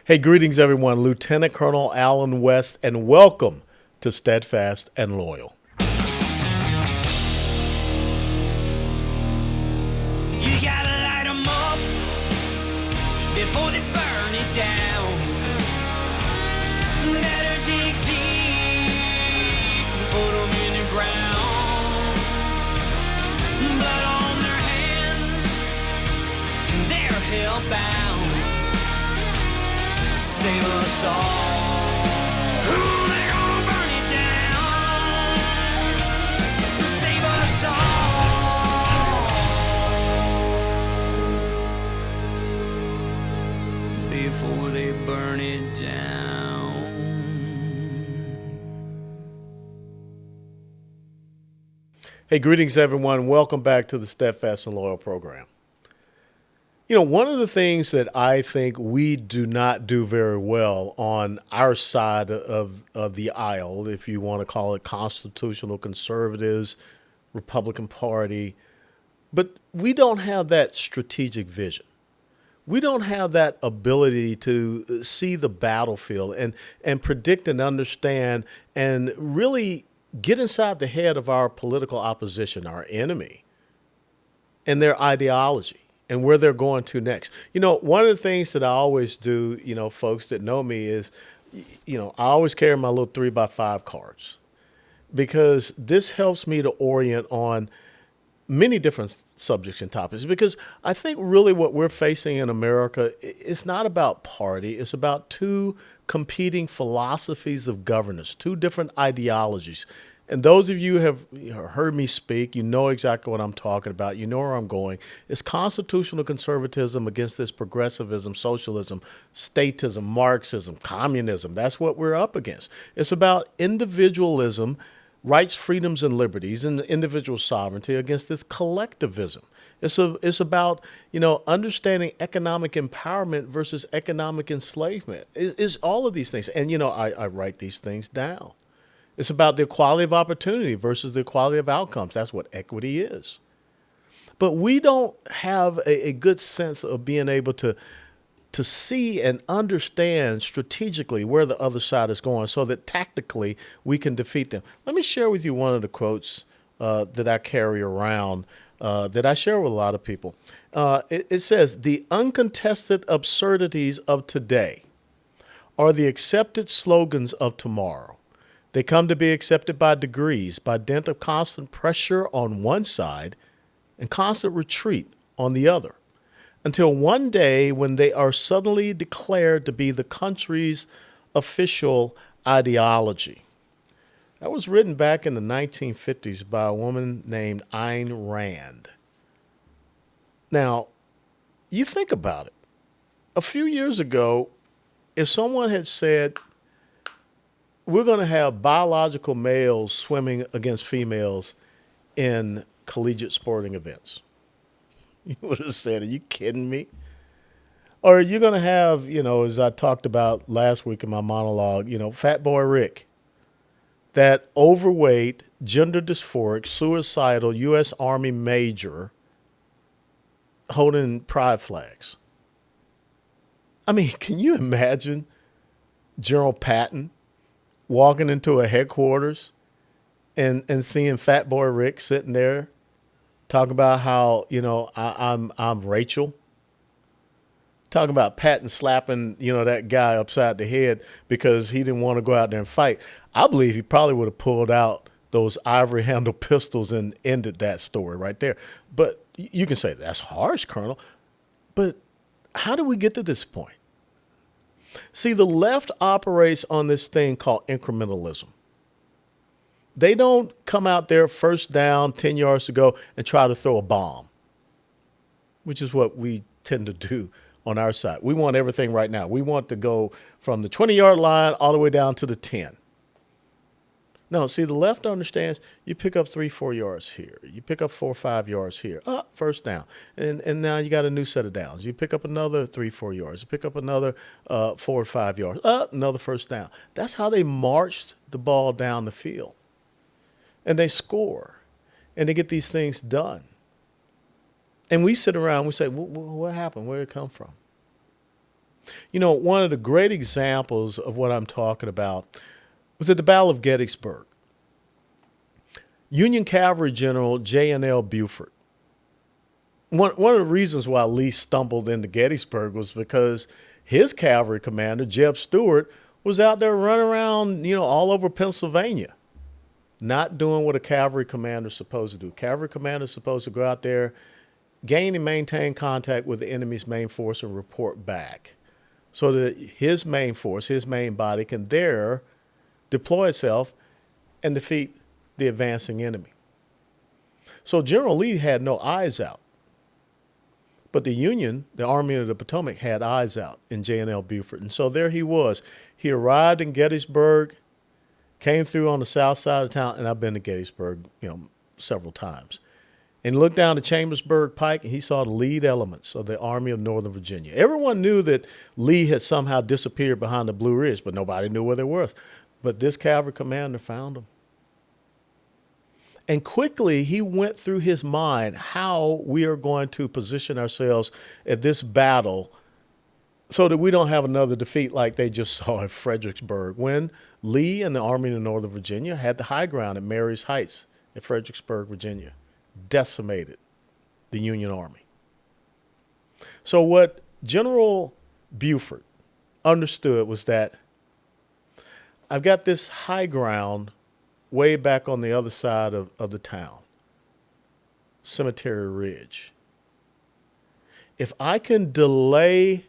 Hey, greetings, everyone. Lieutenant Colonel Alan West, and welcome to Steadfast and Loyal. You gotta light 'em up before they burn it down. Better dig deep and put 'em in the ground. Blood on their hands, they're hellbound. Save us all. Ooh, they're gonna burn it down. Save us all before they burn it down. Hey, greetings, everyone. Welcome back to the Steadfast and Loyal program. You know, one of the things that I think we do not do very well on our side of the aisle, if you want to call it constitutional conservatives, Republican Party, but we don't have that strategic vision. We don't have that ability to see the battlefield and predict and understand and really get inside the head of our political opposition, our enemy, and their ideology and where they're going to next. You know, one of the things that I always do, folks that know me is, I always carry my little 3x5 cards because this helps me to orient on many different subjects and topics, because I think really what we're facing in America is not about party. It's about two competing philosophies of governance, two different ideologies. And those of you who have heard me speak, you know exactly what I'm talking about. You know where I'm going. It's constitutional conservatism against this progressivism, socialism, statism, Marxism, communism. That's what we're up against. It's about individualism, rights, freedoms, and liberties, and individual sovereignty against this collectivism. It's about, understanding economic empowerment versus economic enslavement. It's all of these things. And, I write these things down. It's about the equality of opportunity versus the equality of outcomes. That's what equity is. But we don't have a good sense of being able to see and understand strategically where the other side is going so that tactically we can defeat them. Let me share with you one of the quotes that I carry around that I share with a lot of people. It says, "The uncontested absurdities of today are the accepted slogans of tomorrow. They come to be accepted by degrees, by dint of constant pressure on one side and constant retreat on the other, until one day when they are suddenly declared to be the country's official ideology." That was written back in the 1950s by a woman named Ayn Rand. Now, you think about it. A few years ago, if someone had said, we're going to have biological males swimming against females in collegiate sporting events, you would have said, are you kidding me? Or you're going to have, as I talked about last week in my monologue, Fat Boy Rick, that overweight, gender dysphoric, suicidal U.S. Army major holding pride flags. I mean, can you imagine General Patton walking into a headquarters and seeing Fat Boy Rick sitting there talking about how, I'm Rachel? Talking about Patton slapping, that guy upside the head because he didn't want to go out there and fight. I believe he probably would have pulled out those ivory handle pistols and ended that story right there. But you can say, that's harsh, Colonel. But how did we get to this point? See, the left operates on this thing called incrementalism. They don't come out there first down, 10 yards to go, and try to throw a bomb, which is what we tend to do on our side. We want everything right now. We want to go from the 20-yard line all the way down to the 10. No, see, the left understands you pick up 3-4 yards here. You pick up 4 or 5 yards here. First down. And now you got a new set of downs. You pick up another 3-4 yards. You pick up another 4 or 5 yards. Another first down. That's how they marched the ball down the field. And they score. And they get these things done. And we sit around, we say, what happened? Where did it come from? You know, one of the great examples of what I'm talking about was at the Battle of Gettysburg. Union Cavalry General J.N.L. Buford. One of the reasons why Lee stumbled into Gettysburg was because his cavalry commander, Jeb Stuart, was out there running around, all over Pennsylvania, not doing what a cavalry commander is supposed to do. Cavalry commander is supposed to go out there, gain and maintain contact with the enemy's main force and report back so that his main force, his main body, can there deploy itself and defeat the advancing enemy. So General Lee had no eyes out. But the Union, the Army of the Potomac, had eyes out in J.N.L. Buford. And so there he was. He arrived in Gettysburg, came through on the south side of town, and I've been to Gettysburg, several times. And looked down the Chambersburg Pike, and he saw the lead elements of the Army of Northern Virginia. Everyone knew that Lee had somehow disappeared behind the Blue Ridge, but nobody knew where they were. But this cavalry commander found them. And quickly, he went through his mind how we are going to position ourselves at this battle so that we don't have another defeat like they just saw at Fredericksburg, when Lee and the Army of Northern Virginia had the high ground at Marye's Heights at Fredericksburg, Virginia, decimated the Union Army. So what General Buford understood was that I've got this high ground way back on the other side of the town, Cemetery Ridge. If I can delay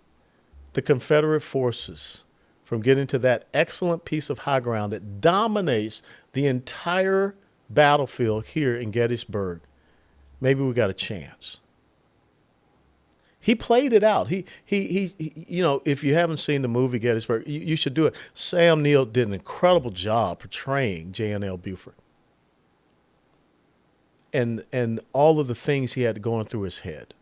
the Confederate forces from getting to that excellent piece of high ground that dominates the entire battlefield here in Gettysburg, maybe we got a chance. He played it out. He if you haven't seen the movie Gettysburg, you should do it. Sam Neill did an incredible job portraying J.N.L. Buford and all of the things he had going through his head.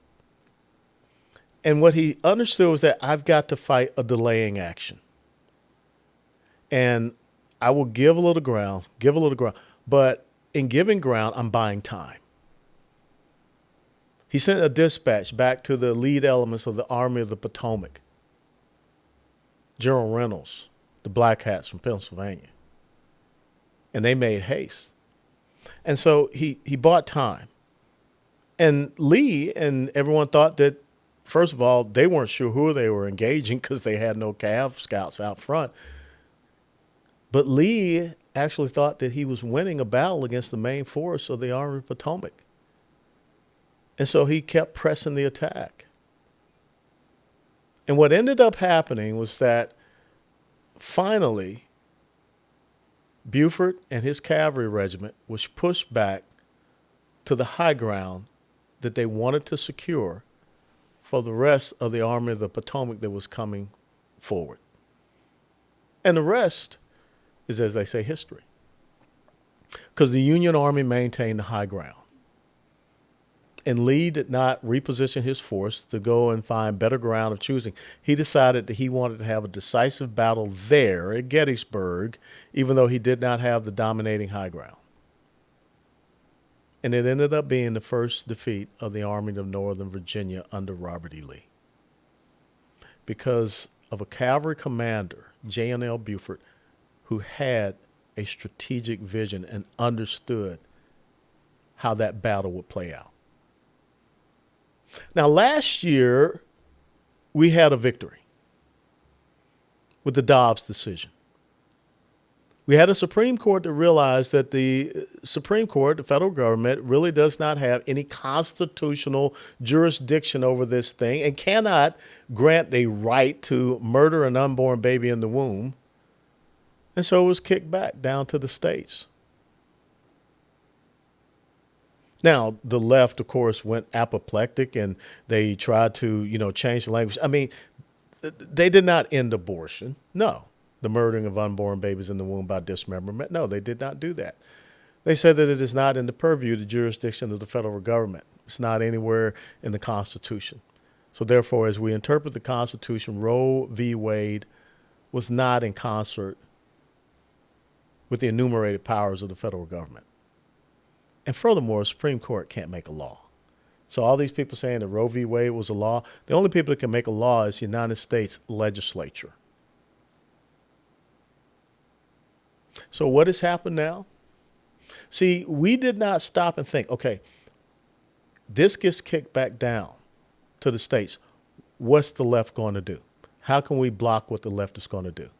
And what he understood was that I've got to fight a delaying action. And I will give a little ground, but in giving ground, I'm buying time. He sent a dispatch back to the lead elements of the Army of the Potomac, General Reynolds, the Black Hats from Pennsylvania. And they made haste. And so he bought time. And Lee and everyone thought that, first of all, they weren't sure who they were engaging because they had no Cav scouts out front. But Lee actually thought that he was winning a battle against the main force of the Army of the Potomac. And so he kept pressing the attack. And what ended up happening was that finally Buford and his cavalry regiment was pushed back to the high ground that they wanted to secure for the rest of the Army of the Potomac that was coming forward. And the rest is, as they say, history. Because the Union Army maintained the high ground. And Lee did not reposition his force to go and find better ground of choosing. He decided that he wanted to have a decisive battle there at Gettysburg, even though he did not have the dominating high ground. And it ended up being the first defeat of the Army of Northern Virginia under Robert E. Lee, because of a cavalry commander, J.N.L. Buford, who had a strategic vision and understood how that battle would play out. Now, last year, we had a victory with the Dobbs decision. We had a Supreme Court that realized that the Supreme Court, the federal government, really does not have any constitutional jurisdiction over this thing and cannot grant a right to murder an unborn baby in the womb. And so it was kicked back down to the states. Now, the left, of course, went apoplectic and they tried to, change the language. I mean, they did not end abortion. No. The murdering of unborn babies in the womb by dismemberment. No, they did not do that. They said that it is not in the purview of the jurisdiction of the federal government. It's not anywhere in the Constitution. So therefore, as we interpret the Constitution, Roe v. Wade was not in concert with the enumerated powers of the federal government. And furthermore, the Supreme Court can't make a law. So all these people saying that Roe v. Wade was a law, the only people that can make a law is the United States legislature. So what has happened now? See, we did not stop and think, okay, this gets kicked back down to the states. What's the left going to do? How can we block what the left is going to do?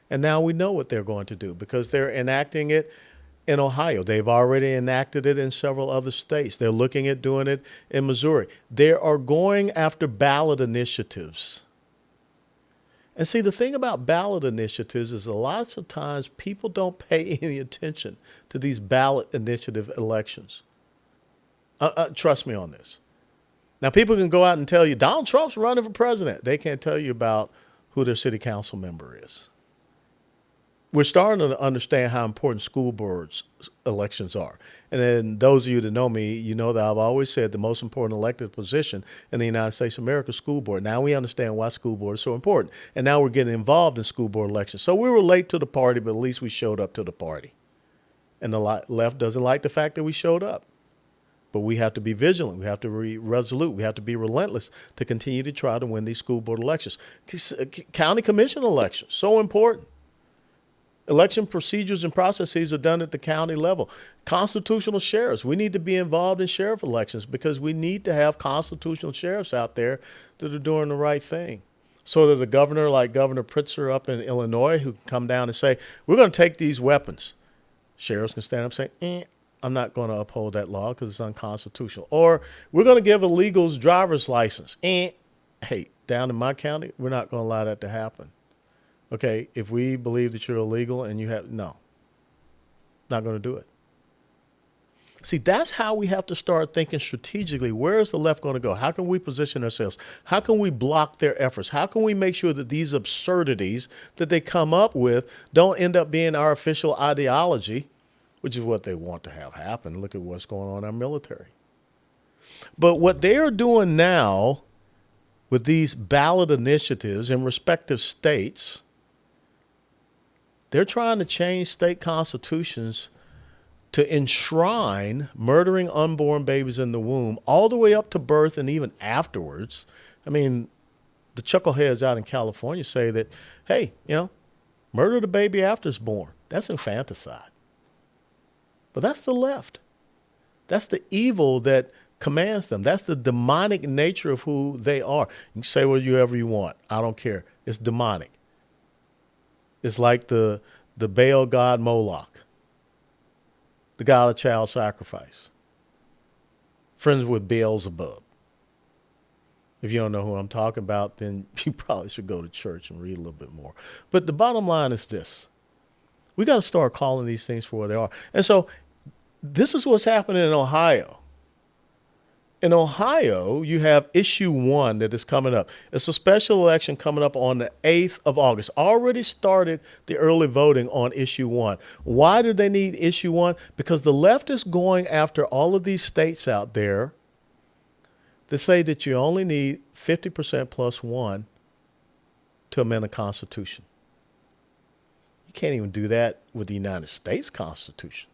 And now we know what they're going to do because they're enacting it in Ohio. They've already enacted it in several other states. They're looking at doing it in Missouri. They are going after ballot initiatives. And see, the thing about ballot initiatives is a lot of times people don't pay any attention to these ballot initiative elections. Trust me on this. Now, people can go out and tell you, Donald Trump's running for president. They can't tell you about who their city council member is. We're starting to understand how important school boards elections are. And then those of you that know me, you know that I've always said the most important elected position in the United States of America is school board. Now we understand why school board is so important. And now we're getting involved in school board elections. So we were late to the party, but at least we showed up to the party. And the left doesn't like the fact that we showed up. But we have to be vigilant. We have to be resolute. We have to be relentless to continue to try to win these school board elections. County commission elections, so important. Election procedures and processes are done at the county level. Constitutional sheriffs. We need to be involved in sheriff elections because we need to have constitutional sheriffs out there that are doing the right thing. So that a governor like Governor Pritzker up in Illinois who can come down and say, we're going to take these weapons. Sheriffs can stand up and say, I'm not going to uphold that law because it's unconstitutional. Or we're going to give illegals driver's license. Hey, down in my county, we're not going to allow that to happen. Okay, if we believe that you're illegal and you have, no, not going to do it. See, that's how we have to start thinking strategically. Where is the left going to go? How can we position ourselves? How can we block their efforts? How can we make sure that these absurdities that they come up with don't end up being our official ideology, which is what they want to have happen. Look at what's going on in our military. But what they are doing now with these ballot initiatives in respective states, they're trying to change state constitutions to enshrine murdering unborn babies in the womb all the way up to birth and even afterwards. I mean, the chuckleheads out in California say that, hey, murder the baby after it's born. That's infanticide. But that's the left. That's the evil that commands them. That's the demonic nature of who they are. You can say whatever you want. I don't care. It's demonic. It's like the Baal god Moloch, the god of child sacrifice, friends with Beelzebub. If you don't know who I'm talking about, then you probably should go to church and read a little bit more. But the bottom line is this. We got to start calling these things for what they are. And so this is what's happening in Ohio. In Ohio, you have issue 1 that is coming up. It's a special election coming up on the 8th of August. Already started the early voting on issue 1. Why do they need issue 1? Because the left is going after all of these states out there that say that you only need 50% plus 1 to amend the Constitution. You can't even do that with the United States Constitution.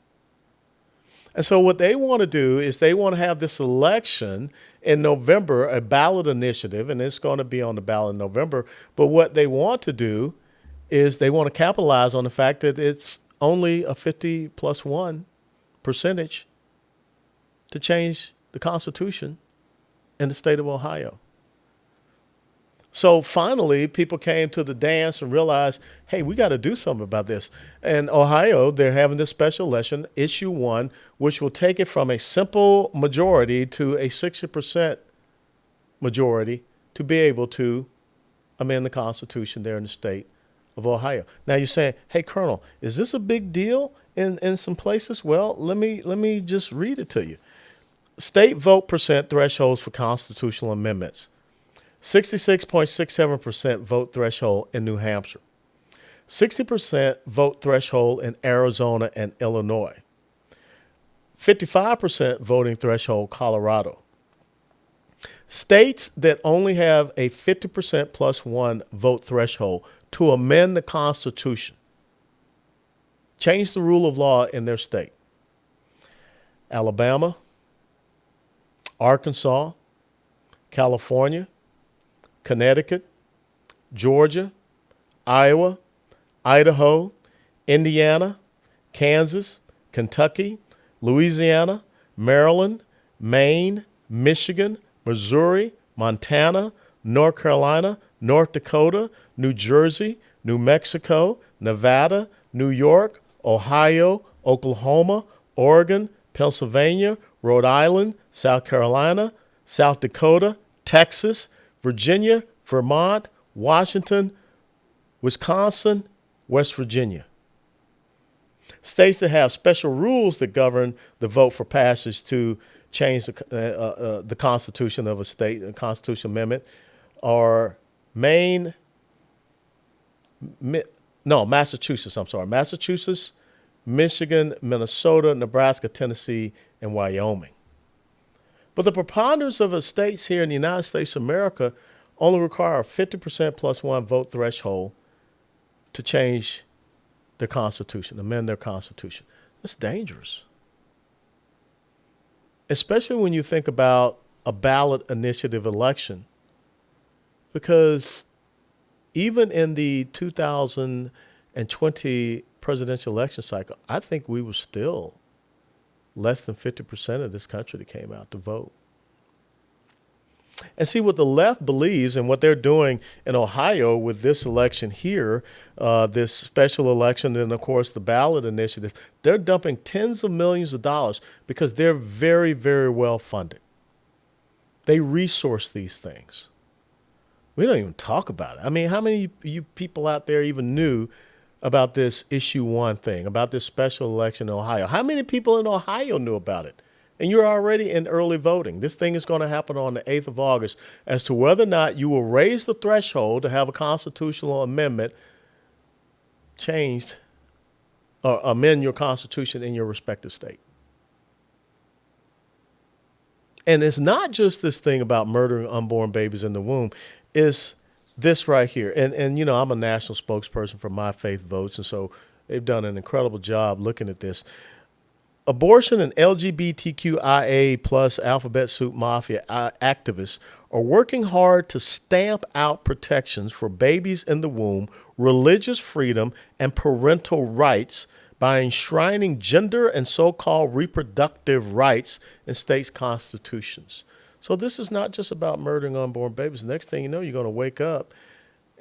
And so what they want to do is they want to have this election in November, a ballot initiative, and it's going to be on the ballot in November. But what they want to do is they want to capitalize on the fact that it's only a 50 plus 1 percentage to change the Constitution in the state of Ohio. So finally, people came to the dance and realized, hey, we got to do something about this. And Ohio, they're having this special election, issue 1, which will take it from a simple majority to a 60% majority to be able to amend the Constitution there in the state of Ohio. Now you're saying, hey, Colonel, is this a big deal in some places? Well, let me just read it to you. State vote percent thresholds for constitutional amendments. 66.67% vote threshold in New Hampshire. 60% vote threshold in Arizona and Illinois. 55% voting threshold Colorado. States that only have a 50% plus 1 vote threshold to amend the Constitution. Change the rule of law in their state. Alabama, Arkansas, California, Connecticut, Georgia, Iowa, Idaho, Indiana, Kansas, Kentucky, Louisiana, Maryland, Maine, Michigan, Missouri, Montana, North Carolina, North Dakota, New Jersey, New Mexico, Nevada, New York, Ohio, Oklahoma, Oregon, Pennsylvania, Rhode Island, South Carolina, South Dakota, Texas, Virginia, Vermont, Washington, Wisconsin, West Virginia. States that have special rules that govern the vote for passage to change the constitution of a state, the constitutional amendment, are Massachusetts, Massachusetts, Michigan, Minnesota, Nebraska, Tennessee, and Wyoming. But the preponderance of the states here in the United States of America only require a 50% plus one vote threshold to change their constitution, amend their constitution. That's dangerous. Especially when you think about a ballot initiative election, because even in the 2020 presidential election cycle, I think we were still less than 50% of this country that came out to vote. And see, what the left believes and what they're doing in Ohio with this election here, this special election, and of course the ballot initiative, they're dumping tens of millions of dollars because they're very, very well funded. They resource these things. We don't even talk about it. I mean, how many of you people out there even knew about this issue one thing, about this special election in Ohio? How many people in Ohio knew about it? And you're already in early voting. This thing is going to happen on the 8th of August as to whether or not you will raise the threshold to have a constitutional amendment changed or amend your constitution in your respective state. And it's not just this thing about murdering unborn babies in the womb. It's this right here. And you know, I'm a national spokesperson for My Faith Votes, and so they've done an incredible job looking at this. Abortion and LGBTQIA plus alphabet soup mafia activists are working hard to stamp out protections for babies in the womb, religious freedom, and parental rights by enshrining gender and so-called reproductive rights in states' constitutions. So this is not just about murdering unborn babies. The next thing you know, you're going to wake up,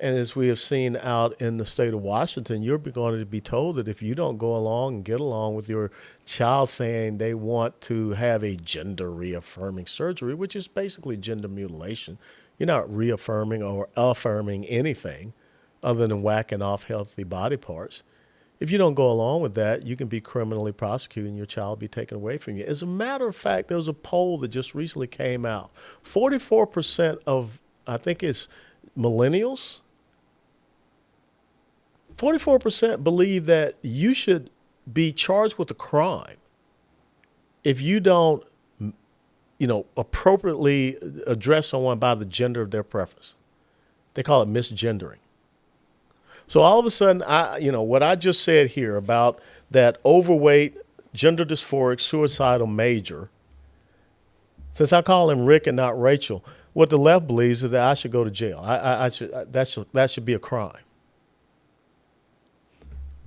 and as we have seen out in the state of Washington, you're going to be told that if you don't go along and get along with your child saying they want to have a gender reaffirming surgery, which is basically gender mutilation, you're not reaffirming or affirming anything other than whacking off healthy body parts. If you don't go along with that, you can be criminally prosecuted and your child will be taken away from you. As a matter of fact, there was a poll that just recently came out. 44% of, I think it's millennials, 44% believe that you should be charged with a crime if you don't, appropriately address someone by the gender of their preference. They call it misgendering. So all of a sudden, what I just said here about that overweight, gender dysphoric, suicidal major, since I call him Rick and not Rachel, what the left believes is that I should go to jail. That should be a crime.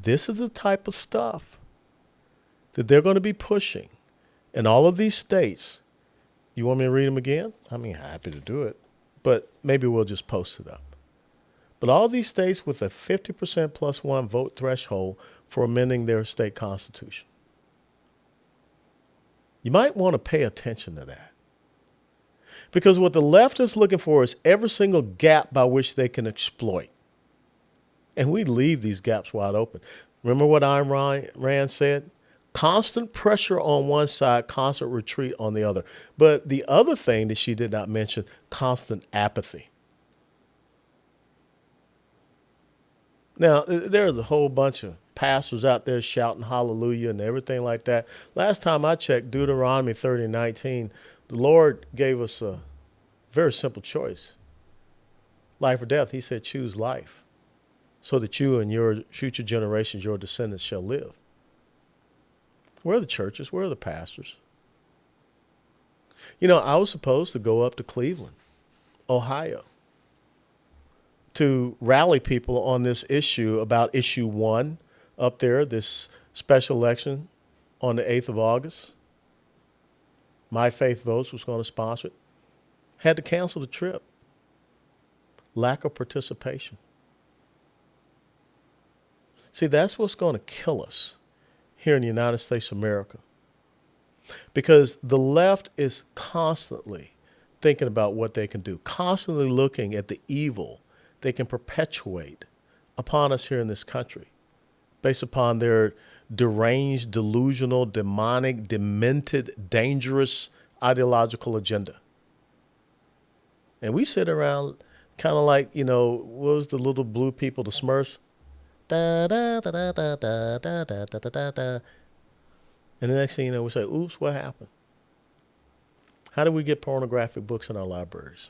This is the type of stuff that they're going to be pushing in all of these states. You want me to read them again? I mean, happy to do it, but maybe we'll just post it up. But all these states with a 50% plus one vote threshold for amending their state constitution. You might want to pay attention to that. Because what the left is looking for is every single gap by which they can exploit. And we leave these gaps wide open. Remember what Ayn Rand said? Constant pressure on one side, constant retreat on the other. But the other thing that she did not mention, constant apathy. Now, there's a whole bunch of pastors out there shouting hallelujah and everything like that. Last time I checked, Deuteronomy 30:19, the Lord gave us a very simple choice. Life or death. He said, choose life so that you and your future generations, your descendants shall live. Where are the churches? Where are the pastors? You know, I was supposed to go up to Cleveland, Ohio, to rally people on this issue about issue one up there, this special election on the 8th of August. My Faith Votes was going to sponsor it. Had to cancel the trip. Lack of participation. See, that's what's going to kill us here in the United States of America. Because the left is constantly thinking about what they can do, constantly looking at the evil they can perpetuate upon us here in this country based upon their deranged, delusional, demonic, demented, dangerous ideological agenda. And we sit around kind of like, what was the little blue people, the Smurfs? Da, da, da, da, da, da, da, da, da, da, da. And the next thing you know, we say, oops, what happened? How do we get pornographic books in our libraries?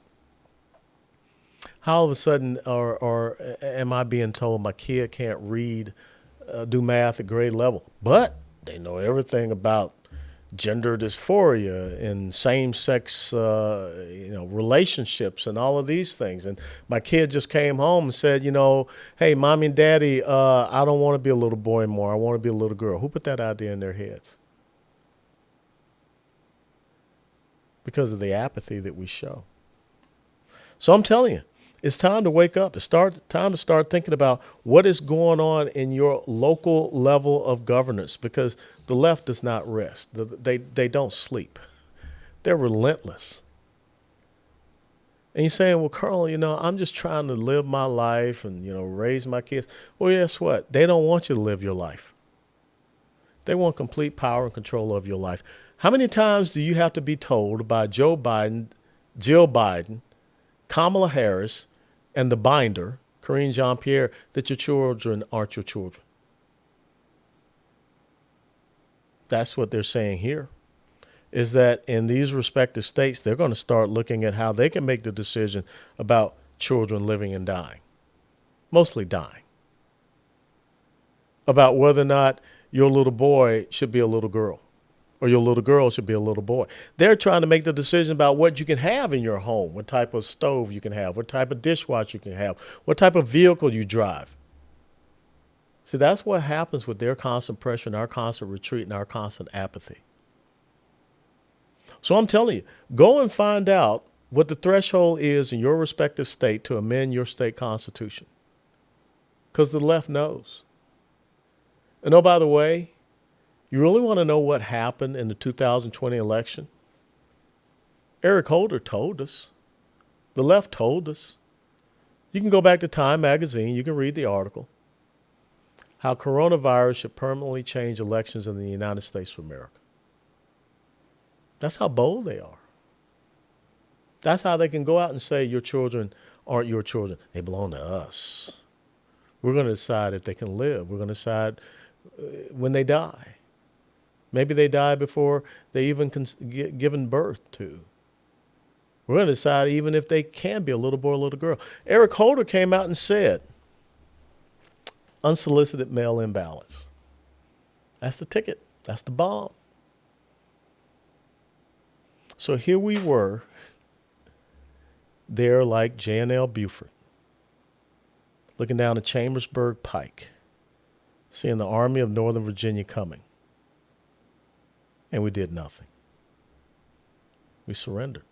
How all of a sudden or am I being told my kid can't read, do math at grade level, but they know everything about gender dysphoria and same-sex, relationships and all of these things. And my kid just came home and said, hey, mommy and daddy, I don't want to be a little boy anymore. I want to be a little girl. Who put that idea in their heads? Because of the apathy that we show. So I'm telling you, it's time to wake up. It's time to start thinking about what is going on in your local level of governance, because the left does not rest. They don't sleep. They're relentless. And you're saying, well, Colonel, I'm just trying to live my life and, raise my kids. Well, guess what? They don't want you to live your life. They want complete power and control of your life. How many times do you have to be told by Joe Biden, Jill Biden, Kamala Harris, and the binder, Karine Jean-Pierre, that your children aren't your children? That's what they're saying here, is that in these respective states, they're going to start looking at how they can make the decision about children living and dying, mostly dying, about whether or not your little boy should be a little girl or your little girl should be a little boy. They're trying to make the decision about what you can have in your home, what type of stove you can have, what type of dishwasher you can have, what type of vehicle you drive. See, that's what happens with their constant pressure and our constant retreat and our constant apathy. So I'm telling you, go and find out what the threshold is in your respective state to amend your state constitution. Because the left knows. And oh, by the way, you really want to know what happened in the 2020 election? Eric Holder told us. The left told us. You can go back to Time magazine. You can read the article. How coronavirus should permanently change elections in the United States of America. That's how bold they are. That's how they can go out and say your children aren't your children. They belong to us. We're going to decide if they can live. We're going to decide when they die. Maybe they die before they even given birth to. We're going to decide even if they can be a little boy or a little girl. Eric Holder came out and said, unsolicited mail-in ballots. That's the ticket. That's the bomb. So here we were, there like J&L Buford, looking down the Chambersburg Pike, seeing the Army of Northern Virginia coming. And we did nothing. We surrendered.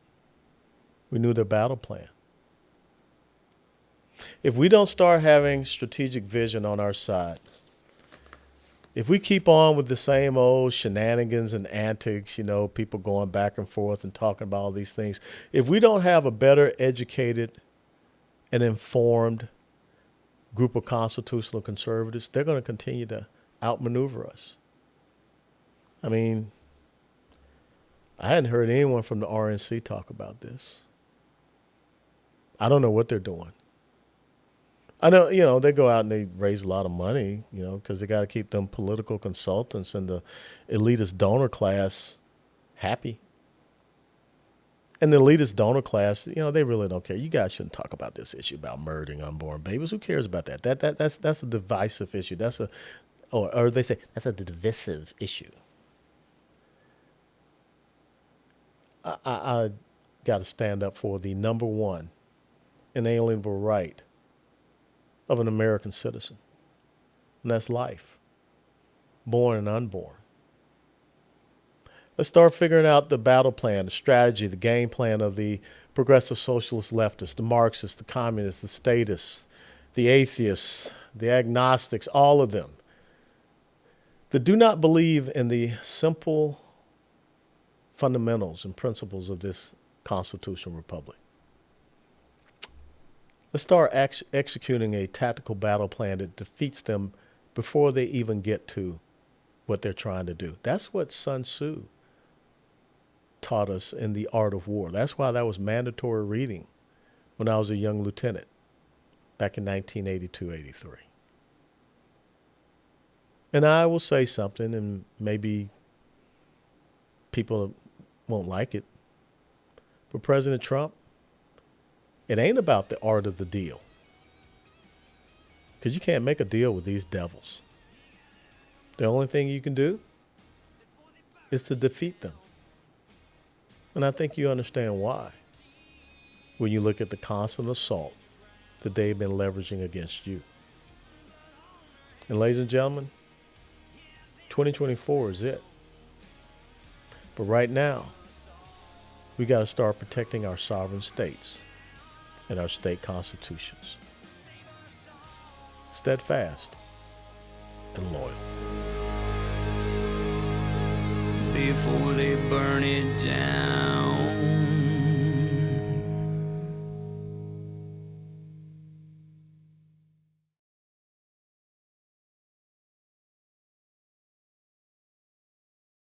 We knew their battle plan. If we don't start having strategic vision on our side, if we keep on with the same old shenanigans and antics, people going back and forth and talking about all these things, if we don't have a better educated and informed group of constitutional conservatives, they're going to continue to outmaneuver us. I mean, I hadn't heard anyone from the RNC talk about this. I don't know what they're doing. I know, they go out and they raise a lot of money, because they got to keep them political consultants and the elitist donor class happy. And the elitist donor class, they really don't care. You guys shouldn't talk about this issue about murdering unborn babies. Who cares about that? That's a divisive issue. Or they say that's a divisive issue. I got to stand up for the number one inalienable right of an American citizen, and that's life, born and unborn. Let's start figuring out the battle plan, the strategy, the game plan of the progressive socialist leftists, the Marxists, the communists, the statists, the atheists, the agnostics, all of them that do not believe in the simple fundamentals and principles of this constitutional republic. Let's start executing a tactical battle plan that defeats them before they even get to what they're trying to do. That's what Sun Tzu taught us in The Art of War. That's why that was mandatory reading when I was a young lieutenant back in 1982-83. And I will say something, and maybe people won't like it. For President Trump, it ain't about the art of the deal. Because you can't make a deal with these devils. The only thing you can do is to defeat them. And I think you understand why when you look at the constant assault that they've been leveraging against you. And ladies and gentlemen, 2024 is it. But right now, we got to start protecting our sovereign states and our state constitutions. Steadfast and loyal. Before they burn it down.